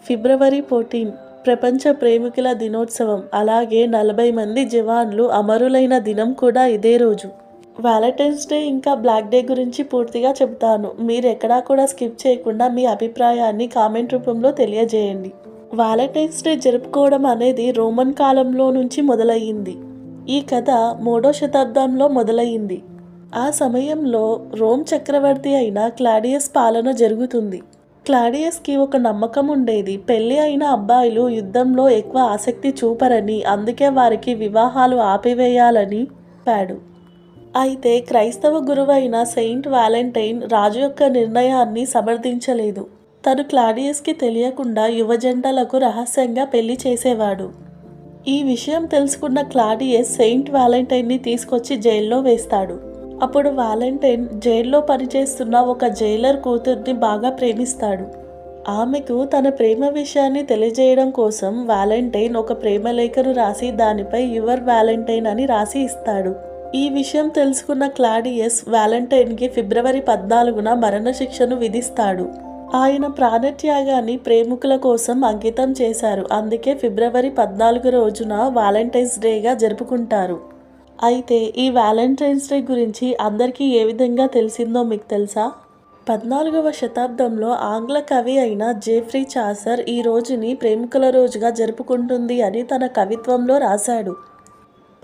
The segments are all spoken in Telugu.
ఫిబ్రవరి 14 ప్రపంచ ప్రేమికుల దినోత్సవం. అలాగే 40 మంది జవాన్లు అమరులైన దినం కూడా ఇదే రోజు. వ్యాలంటైన్స్ డే ఇంకా బ్లాక్ డే గురించి పూర్తిగా చెబుతాను. మీరు ఎక్కడా కూడా స్కిప్ చేయకుండా మీ అభిప్రాయాన్ని కామెంట్ రూపంలో తెలియజేయండి. వ్యాలంటైన్స్ డే జరుపుకోవడం అనేది రోమన్ కాలంలో నుంచి మొదలయ్యింది. ఈ కథ 3వ శతాబ్దంలో మొదలయ్యింది. ఆ సమయంలో రోమ్ చక్రవర్తి అయిన క్లాడియస్ పాలన జరుగుతుంది. క్లాడియస్కి ఒక నమ్మకం ఉండేది. పెళ్లి అయిన అబ్బాయిలు యుద్ధంలో ఎక్కువ ఆసక్తి చూపరని, అందుకే వారికి వివాహాలు ఆపివేయాలని చెప్పాడు. అయితే క్రైస్తవ గురువైన సెయింట్ వ్యాలంటైన్ రాజు యొక్క నిర్ణయాన్ని సమర్థించలేదు. తను క్లాడియస్కి తెలియకుండా యువజంటలకు రహస్యంగా పెళ్లి చేసేవాడు. ఈ విషయం తెలుసుకున్న క్లాడియస్ సెయింట్ వ్యాలంటైన్ని తీసుకొచ్చి జైల్లో వేస్తాడు. అప్పుడు వ్యాలంటైన్ జైల్లో పనిచేస్తున్న ఒక జైలర్ కూతుర్ని బాగా ప్రేమిస్తాడు. ఆమెకు తన ప్రేమ విషయాన్ని తెలియజేయడం కోసం వ్యాలంటైన్ ఒక ప్రేమలేఖను రాసి దానిపై యువర్ వ్యాలంటైన్ అని రాసి ఇస్తాడు. ఈ విషయం తెలుసుకున్న క్లాడియస్ వ్యాలంటైన్కి ఫిబ్రవరి 14న మరణశిక్షను విధిస్తాడు. ఆయన ప్రాణత్యాగాన్ని ప్రేమికుల కోసం అంకితం చేశారు. అందుకే ఫిబ్రవరి 14 రోజున వ్యాలంటైన్స్ డేగా జరుపుకుంటారు. అయితే ఈ వ్యాలంటైన్స్ డే గురించి అందరికీ ఏ విధంగా తెలిసిందో మీకు తెలుసా? 14వ శతాబ్దంలో ఆంగ్ల కవి అయిన జెఫ్రీ చాసర్ ఈ రోజుని ప్రేమికుల రోజుగా జరుపుకుంటుంది అని తన కవిత్వంలో రాశాడు.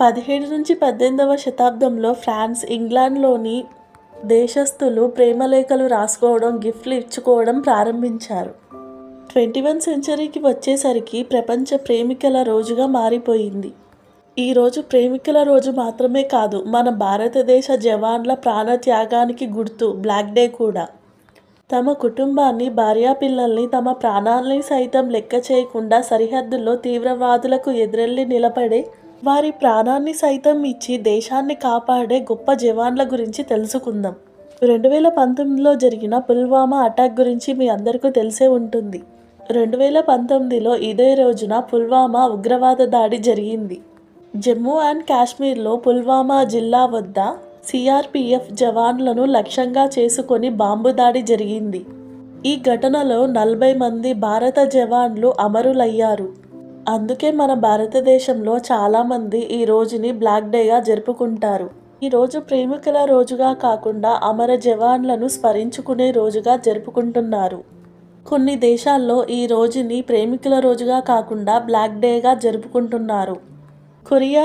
17 నుంచి 18వ శతాబ్దంలో ఫ్రాన్స్, ఇంగ్లాండ్లోని దేశస్థులు ప్రేమలేఖలు రాసుకోవడం, గిఫ్ట్లు ఇచ్చుకోవడం ప్రారంభించారు. 21వ సెంచరీకి వచ్చేసరికి ప్రపంచ ప్రేమికుల రోజుగా మారిపోయింది. ఈరోజు ప్రేమికుల రోజు మాత్రమే కాదు, మన భారతదేశ జవాన్ల ప్రాణత్యాగానికి గుర్తు బ్లాక్ డే కూడా. తమ కుటుంబాన్ని, భార్యాపిల్లల్ని, తమ ప్రాణాలని సైతం లెక్క చేయకుండా సరిహద్దుల్లో తీవ్రవాదులకు ఎదురెళ్ళి నిలబడే, వారి ప్రాణాన్ని సైతం ఇచ్చి దేశాన్ని కాపాడే గొప్ప జవాన్ల గురించి తెలుసుకుందాం. 2019లో జరిగిన పుల్వామా అటాక్ గురించి మీ అందరికీ తెలిసే ఉంటుంది. 2019లో ఇదే రోజున పుల్వామా ఉగ్రవాద దాడి జరిగింది. జమ్మూ అండ్ కాశ్మీర్లో పుల్వామా జిల్లా వద్ద సిఆర్పిఎఫ్ జవాన్లను లక్ష్యంగా చేసుకొని బాంబు దాడి జరిగింది. ఈ ఘటనలో 40 మంది భారత జవాన్లు అమరులయ్యారు. అందుకే మన భారతదేశంలో చాలామంది ఈ రోజుని బ్లాక్ డేగా జరుపుకుంటారు. ఈరోజు ప్రేమికుల రోజుగా కాకుండా అమర జవాన్లను స్మరించుకునే రోజుగా జరుపుకుంటున్నారు. కొన్ని దేశాల్లో ఈ రోజుని ప్రేమికుల రోజుగా కాకుండా బ్లాక్ డేగా జరుపుకుంటున్నారు. కొరియా,